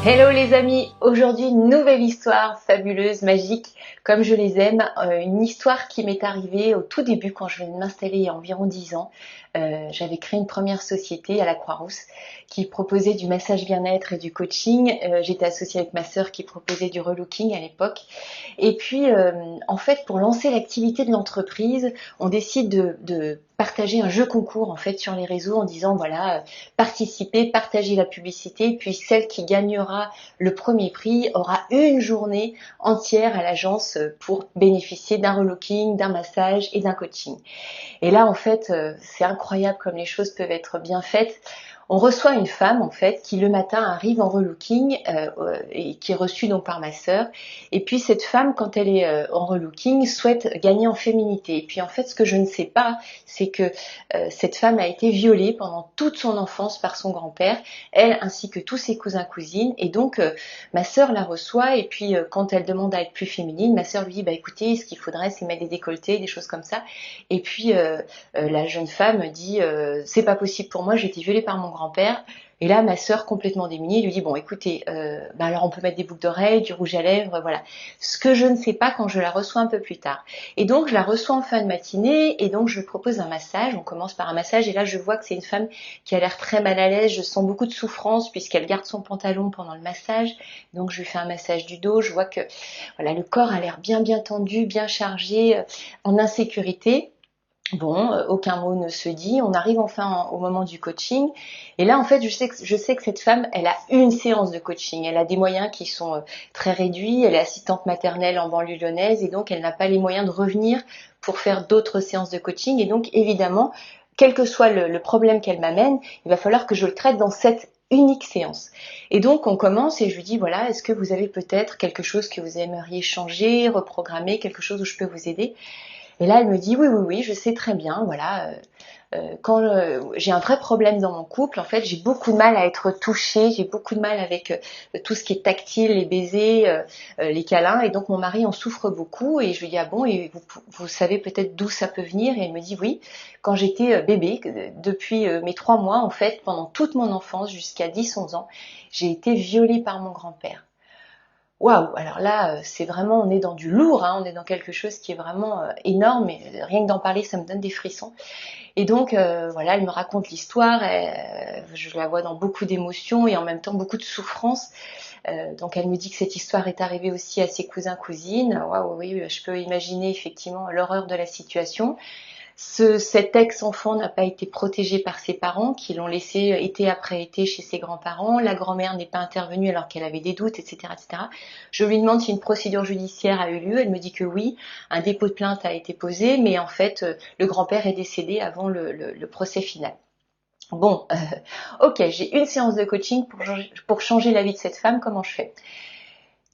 Hello les amis, aujourd'hui une nouvelle histoire fabuleuse, magique, comme je les aime, une histoire qui m'est arrivée au tout début quand je venais de m'installer il y a environ 10 ans. J'avais créé une première société à la Croix-Rousse qui proposait du massage bien-être et du coaching. J'étais associée avec ma sœur qui proposait du relooking à l'époque. Et puis en fait pour lancer l'activité de l'entreprise, on décide de partager un jeu concours en fait sur les réseaux en disant voilà, participez, partagez la publicité, puis celle qui gagnera le premier prix aura une journée entière à l'agence pour bénéficier d'un relooking, d'un massage et d'un coaching. Et là, en fait, c'est incroyable comme les choses peuvent être bien faites. On reçoit une femme en fait qui le matin arrive en relooking et qui est reçue donc par ma sœur. Et puis cette femme, quand elle est en relooking, souhaite gagner en féminité. Et puis en fait, ce que je ne sais pas, c'est que cette femme a été violée pendant toute son enfance par son grand-père, elle ainsi que tous ses cousins cousines. Et donc ma sœur la reçoit. Et puis quand elle demande à être plus féminine, ma sœur lui dit bah écoutez, ce qu'il faudrait, c'est mettre des décolletés, des choses comme ça. Et puis la jeune femme dit c'est pas possible pour moi, j'ai été violée par mon grand-père. Et là, ma sœur, complètement démunie, lui dit bon, écoutez, alors on peut mettre des boucles d'oreilles, du rouge à lèvres, voilà. Ce que je ne sais pas quand je la reçois un peu plus tard. Et donc, je la reçois en fin de matinée, et donc je lui propose un massage. On commence par un massage, et là, je vois que c'est une femme qui a l'air très mal à l'aise. Je sens beaucoup de souffrance puisqu'elle garde son pantalon pendant le massage. Donc, je lui fais un massage du dos. Je vois que voilà, le corps a l'air bien tendu, bien chargé, en insécurité. Bon, aucun mot ne se dit. On arrive enfin au moment du coaching. Et là, en fait, je sais que cette femme, elle a une séance de coaching. Elle a des moyens qui sont très réduits. Elle est assistante maternelle en banlieue lyonnaise et donc elle n'a pas les moyens de revenir pour faire d'autres séances de coaching. Et donc, évidemment, quel que soit le problème qu'elle m'amène, il va falloir que je le traite dans cette unique séance. Et donc, on commence et je lui dis, voilà, est-ce que vous avez peut-être quelque chose que vous aimeriez changer, reprogrammer, quelque chose où je peux vous aider? Et là, elle me dit oui, je sais très bien, voilà, quand j'ai un vrai problème dans mon couple, en fait, j'ai beaucoup de mal à être touchée, j'ai beaucoup de mal avec tout ce qui est tactile, les baisers, les câlins, et donc mon mari en souffre beaucoup, et je lui dis ah bon, et vous savez peut-être d'où ça peut venir? Et elle me dit oui, quand j'étais bébé, depuis mes 3 mois, en fait, pendant toute mon enfance, jusqu'à 10-11 ans, j'ai été violée par mon grand-père. Waouh! Alors là, c'est vraiment, on est dans du lourd, hein, on est dans quelque chose qui est vraiment énorme, et rien que d'en parler, ça me donne des frissons. Et donc, voilà, elle me raconte l'histoire, je la vois dans beaucoup d'émotions et en même temps beaucoup de souffrance. Donc elle me dit que cette histoire est arrivée aussi à ses cousins, cousines. Waouh, oui, je peux imaginer effectivement l'horreur de la situation. Cet ex-enfant n'a pas été protégé par ses parents, qui l'ont laissé été après été chez ses grands-parents. La grand-mère n'est pas intervenue alors qu'elle avait des doutes, etc., etc. Je lui demande si une procédure judiciaire a eu lieu. Elle me dit que oui, un dépôt de plainte a été posé, mais en fait, le grand-père est décédé avant le procès final. Bon, ok, j'ai une séance de coaching pour changer la vie de cette femme. Comment je fais?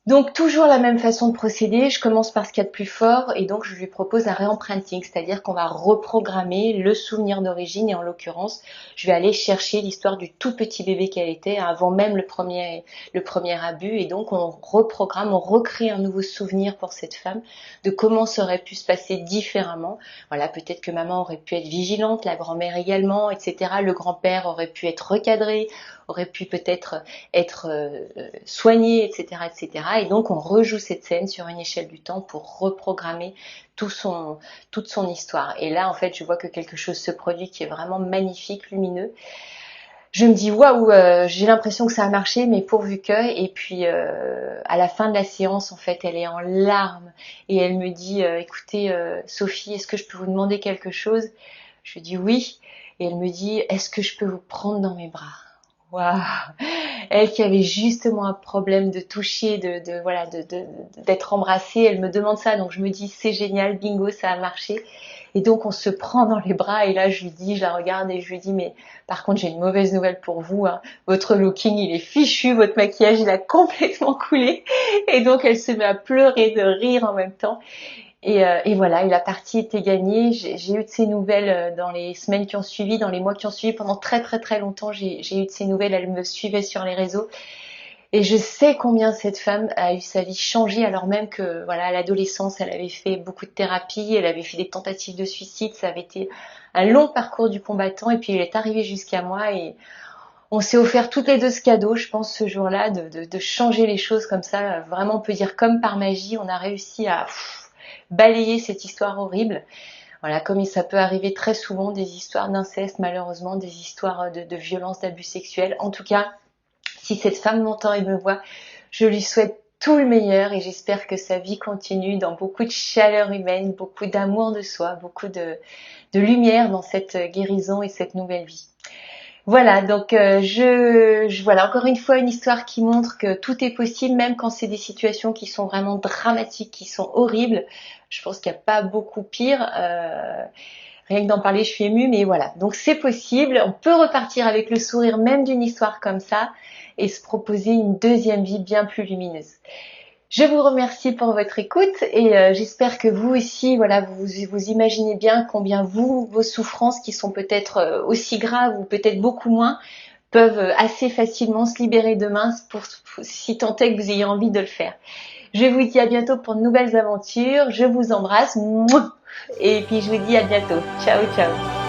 Donc toujours la même façon de procéder, je commence par ce qu'il y a de plus fort et donc je lui propose un réemprinting, c'est-à-dire qu'on va reprogrammer le souvenir d'origine et en l'occurrence, je vais aller chercher l'histoire du tout petit bébé qu'elle était avant même le premier abus et donc on reprogramme, on recrée un nouveau souvenir pour cette femme de comment ça aurait pu se passer différemment. Voilà, peut-être que maman aurait pu être vigilante, la grand-mère également, etc. Le grand-père aurait pu être recadré, aurait pu peut-être être soigné, etc., etc. Et donc on rejoue cette scène sur une échelle du temps pour reprogrammer toute son histoire. Et là, en fait, je vois que quelque chose se produit qui est vraiment magnifique, lumineux. Je me dis waouh, j'ai l'impression que ça a marché, mais pourvu que. Et puis à la fin de la séance, en fait, elle est en larmes et elle me dit écoutez, Sophie, est-ce que je peux vous demander quelque chose? Je lui dis oui. Et elle me dit est-ce que je peux vous prendre dans mes bras? Waouh! Elle qui avait justement un problème de toucher, voilà, d'être embrassée, elle me demande ça, donc je me dis c'est génial, bingo, ça a marché. Et donc on se prend dans les bras et là je lui dis, je la regarde et je lui dis mais par contre j'ai une mauvaise nouvelle pour vous, hein. Votre looking il est fichu, votre maquillage il a complètement coulé et donc elle se met à pleurer de rire en même temps. Et voilà, et la partie était gagnée. J'ai eu de ces nouvelles dans les semaines qui ont suivi, dans les mois qui ont suivi. Pendant très longtemps, j'ai eu de ces nouvelles. Elle me suivait sur les réseaux. Et je sais combien cette femme a eu sa vie changée alors même que, voilà, à l'adolescence, elle avait fait beaucoup de thérapie, elle avait fait des tentatives de suicide. Ça avait été un long parcours du combattant. Et puis, elle est arrivée jusqu'à moi et On s'est offert toutes les deux ce cadeau, je pense, ce jour-là, de changer les choses comme ça. Vraiment, on peut dire comme par magie, on a réussi à balayer cette histoire horrible. Voilà, comme ça peut arriver très souvent, des histoires d'inceste, malheureusement, des histoires de violence, d'abus sexuels. En tout cas, si cette femme m'entend et me voit, je lui souhaite tout le meilleur et j'espère que sa vie continue dans beaucoup de chaleur humaine, beaucoup d'amour de soi, beaucoup de lumière dans cette guérison et cette nouvelle vie. Voilà, donc voilà, encore une fois une histoire qui montre que tout est possible, même quand c'est des situations qui sont vraiment dramatiques, qui sont horribles. Je pense qu'il n'y a pas beaucoup pire. Rien que d'en parler, je suis émue, mais voilà. Donc c'est possible, on peut repartir avec le sourire même d'une histoire comme ça et se proposer une deuxième vie bien plus lumineuse. Je vous remercie pour votre écoute et j'espère que vous aussi, voilà, vous imaginez bien combien vos souffrances qui sont peut-être aussi graves ou peut-être beaucoup moins, peuvent assez facilement se libérer demain si tant est que vous ayez envie de le faire. Je vous dis à bientôt pour de nouvelles aventures. Je vous embrasse. Et puis je vous dis à bientôt. Ciao, ciao.